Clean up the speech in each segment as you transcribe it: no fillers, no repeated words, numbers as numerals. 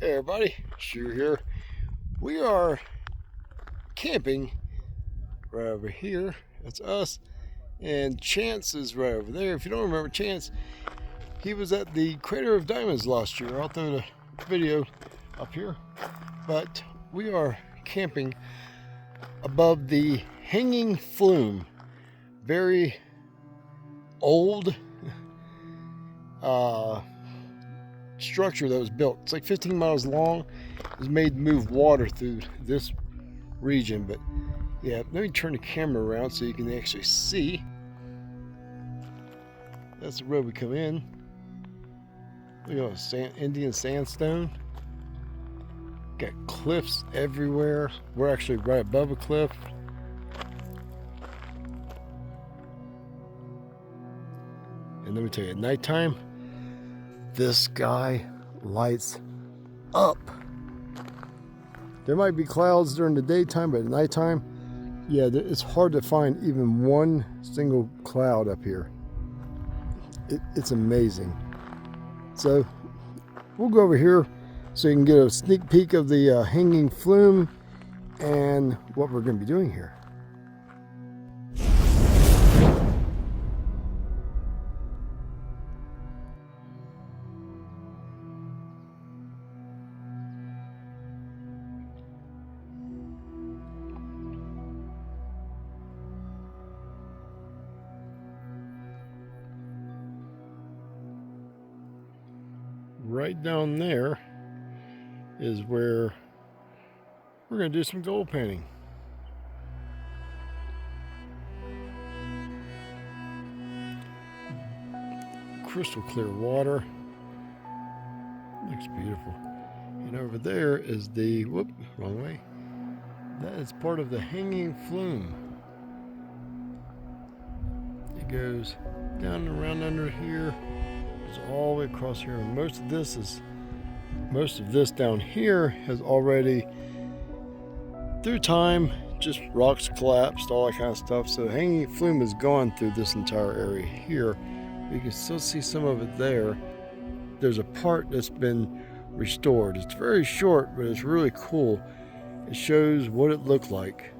Hey everybody, Shu here. We are camping right over here. That's us. And Chance is right over there. If you don't remember Chance, he was at the Crater of Diamonds last year. I'll throw the video up here. But we are camping above the Hanging Flume. Very old structure that was built. It's like 15 miles long. It was made to move water through this region. But yeah, let me turn the camera around so you can actually see. That's the road we come in. Look at all Indian sandstone. Got cliffs everywhere. We're actually right above a cliff. And let me tell you, at nighttime, this sky lights up. There might be clouds during the daytime, but at nighttime, yeah, it's hard to find even one single cloud up here. It's amazing. So we'll go over here so you can get a sneak peek of the Hanging Flume and what we're going to be doing here. Right down there is where we're going to do some gold painting. Crystal clear water. Looks beautiful. And over there is the, wrong way. That is part of the Hanging Flume. It goes down and around under here. It's all the way across here. And most of this down here has already, through time, just rocks collapsed, all that kind of stuff. So the Hanging Flume is gone through this entire area here. You can still see some of it there. There's a part that's been restored. It's very short, but it's really cool. It shows what it looked like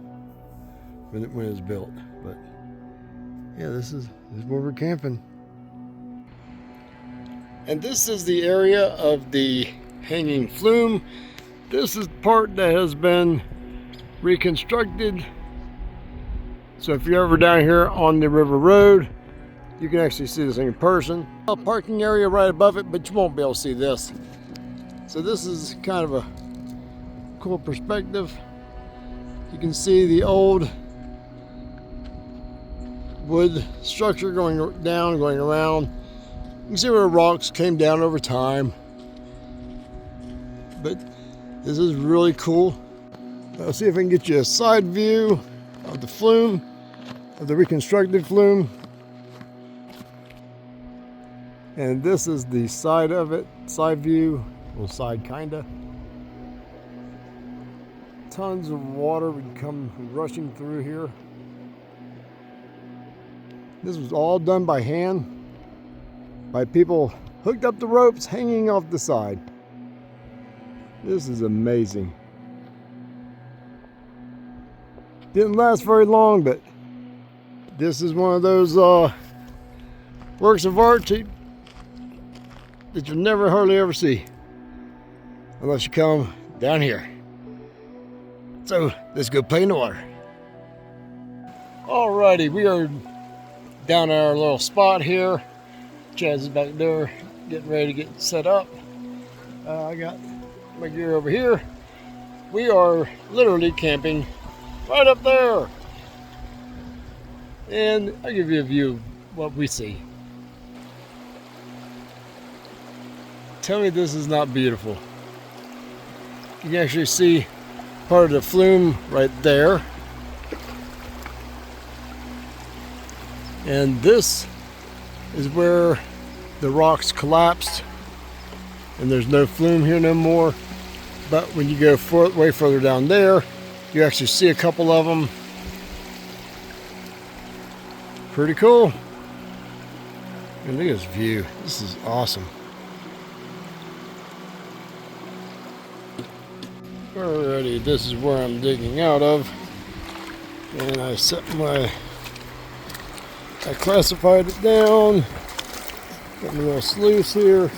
when it was built. But yeah, this is where we're camping. And this is the area of the Hanging Flume. This is the part that has been reconstructed. So if you're ever down here on the river road, you can actually see this thing in person. A parking area right above it, but you won't be able to see this. So this is kind of a cool perspective. You can see the old wood structure going down, going around. You can see where the rocks came down over time. But this is really cool. I'll see if I can get you a side view of the flume, of the reconstructed flume. And this is the side of it, side view, well, side kinda. Tons of water would come rushing through here. This was all done by hand, by people hooked up the ropes hanging off the side. This is amazing. Didn't last very long, but this is one of those works of art that you'll never hardly ever see unless you come down here. So let's go play in the water. Alrighty, we are down at our little spot here. Chaz is back there getting ready to get set up. I got my gear over here. We are literally camping right up there. And I'll give you a view of what we see. Tell me this is not beautiful. You can actually see part of the flume right there. And this is where the rocks collapsed and there's no flume here no more. But when you go way further down there, you actually see a couple of them. Pretty cool. And look at this view. This is awesome. Alrighty, this is where I'm digging out of. And I classified it down. Got my little sluice here.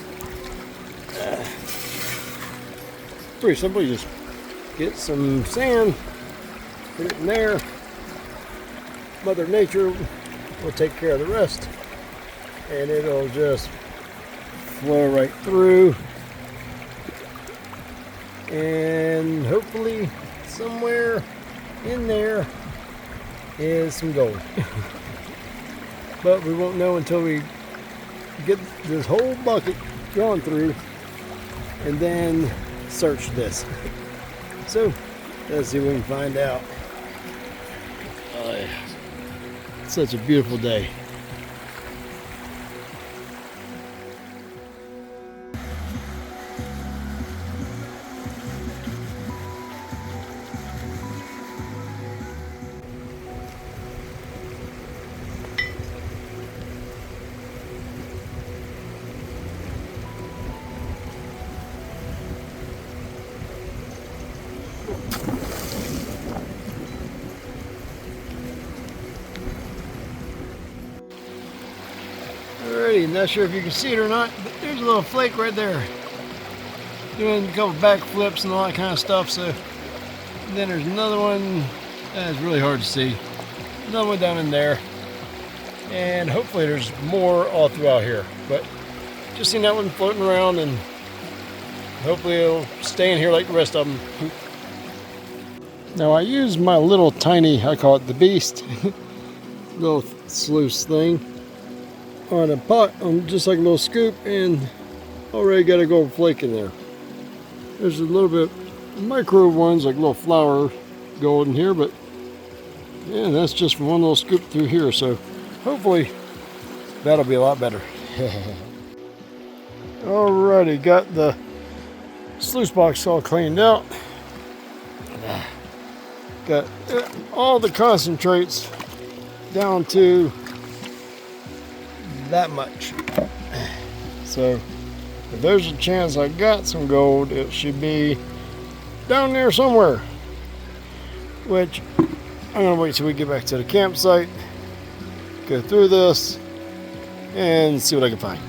Pretty simple, you just get some sand, put it in there. Mother Nature will take care of the rest. And it'll just flow right through. And hopefully somewhere in there is some gold. But we won't know until we get this whole bucket gone through and then search this. So let's see what we can find out. Such a beautiful day. Alrighty, not sure if you can see it or not, but there's a little flake right there. Doing a couple back flips and all that kind of stuff. So and then there's another one that's really hard to see. Another one down in there. And hopefully there's more all throughout here. But just seen that one floating around, and hopefully it'll stay in here like the rest of them. Now I use my little tiny, I call it the beast, little sluice thing on a pot, just like a little scoop, and already got a gold flake in there. There's a little bit micro ones, like little flower gold in here, but yeah, that's just from one little scoop through here. So hopefully that'll be a lot better. Alrighty, got the sluice box all cleaned out. Got all the concentrates down to that much. So if there's a chance I got some gold, it should be down there somewhere. Which I'm gonna wait till we get back to the campsite, go through this, and see what I can find.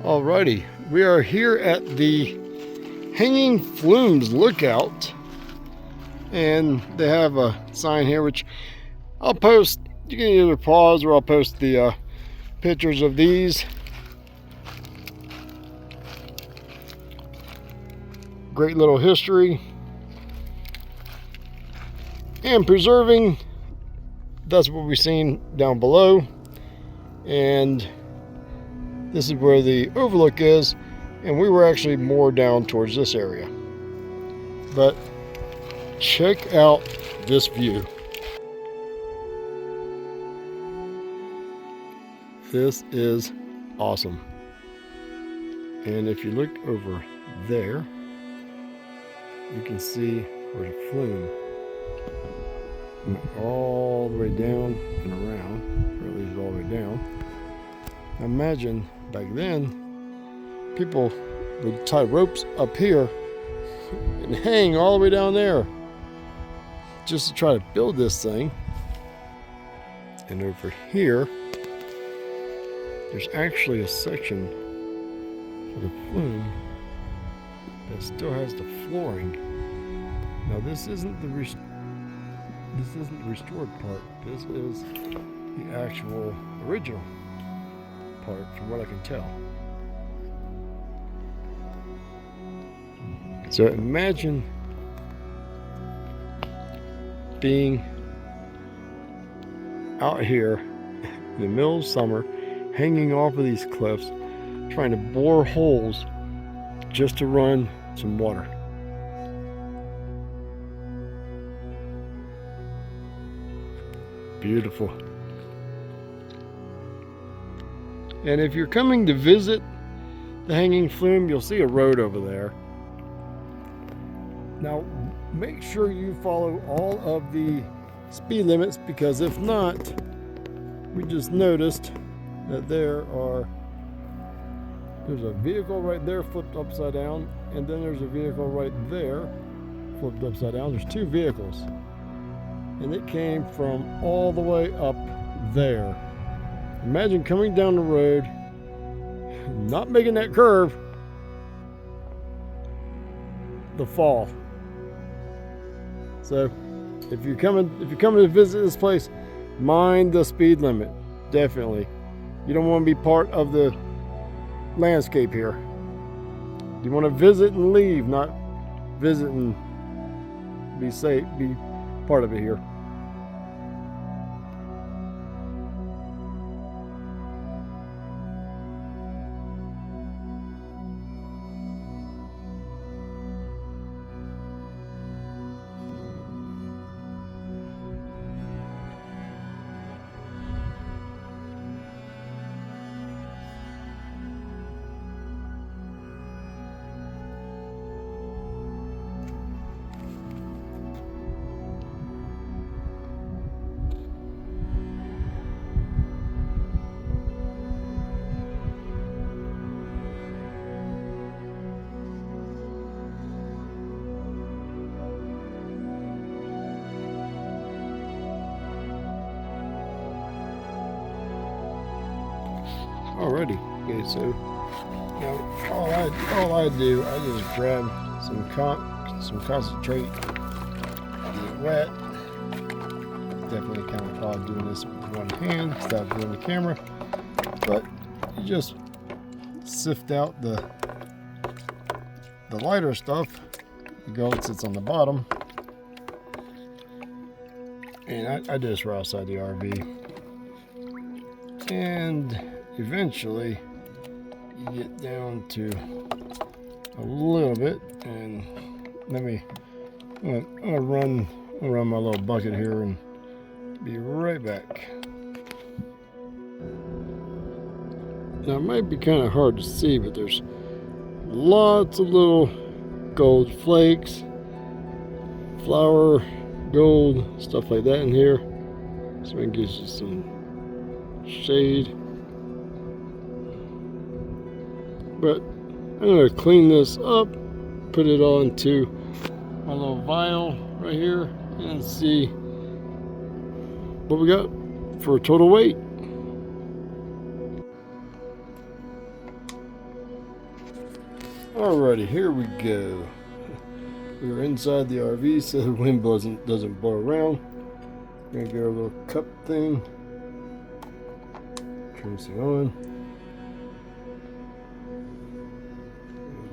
Alrighty, we are here at the Hanging Flumes lookout, and they have a sign here which I'll post. You can either pause or I'll post the pictures of these. Great little history and preserving. That's what we've seen down below, and this is where the Overlook is, and we were actually more down towards this area. But check out this view. This is awesome. And if you look over there, you can see where the flume went all the way down and around, or at least all the way down. Now imagine back then, people would tie ropes up here and hang all the way down there just to try to build this thing. And over here, there's actually a section of the flume that still has the flooring. Now this isn't the restored part. This is the actual original part, from what I can tell. So imagine being out here in the middle of summer, hanging off of these cliffs, trying to bore holes just to run some water. Beautiful. And if you're coming to visit the Hanging Flume, you'll see a road over there. Now, make sure you follow all of the speed limits, because if not, we just noticed that there's a vehicle right there flipped upside down, and then there's a vehicle right there flipped upside down. There's two vehicles, and it came from all the way up there. Imagine coming down the road, not making that curve, the fall. So if you're coming to visit this place, mind the speed limit. Definitely. You don't want to be part of the landscape here. You want to visit and leave, not visit and be safe, be part of it here. Alrighty, okay, so now all I do, I just grab some concentrate, get it wet. Definitely kind of odd doing this with one hand instead of doing the camera, but you just sift out the lighter stuff. The gold sits on the bottom, and I do this right outside the RV, and eventually you get down to a little bit, and I'm gonna run my little bucket here and be right back. Now it might be kind of hard to see, but there's lots of little gold flakes, flour, gold, stuff like that in here, so it gives you some shade. But I'm going to clean this up, put it all into my little vial right here, and see what we got for a total weight. Alrighty, here we go. We are inside the RV so the wind doesn't blow around. We're going to get our little cup thing. Turn this thing on.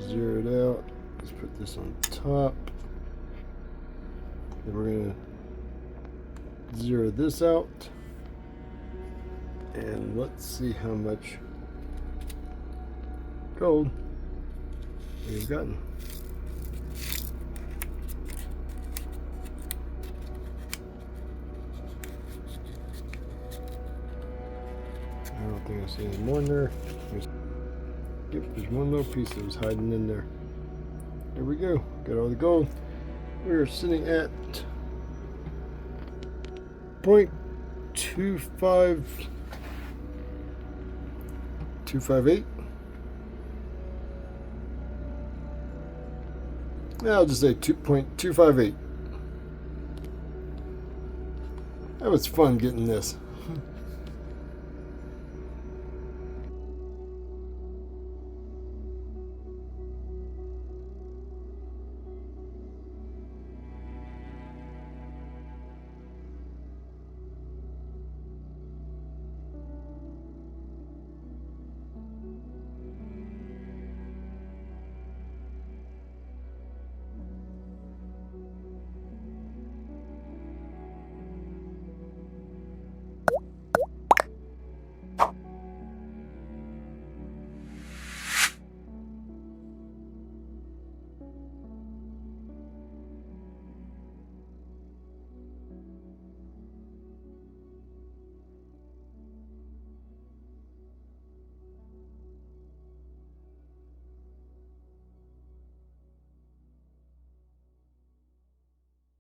Zero it out. Let's put this on top. Then we're going to zero this out. And let's see how much gold we've gotten. I don't think I see any more in there. Yep, there's one little piece that was hiding in there. There we go. Got all the gold. We're sitting at 258. I'll just say 2.258. That was fun getting this.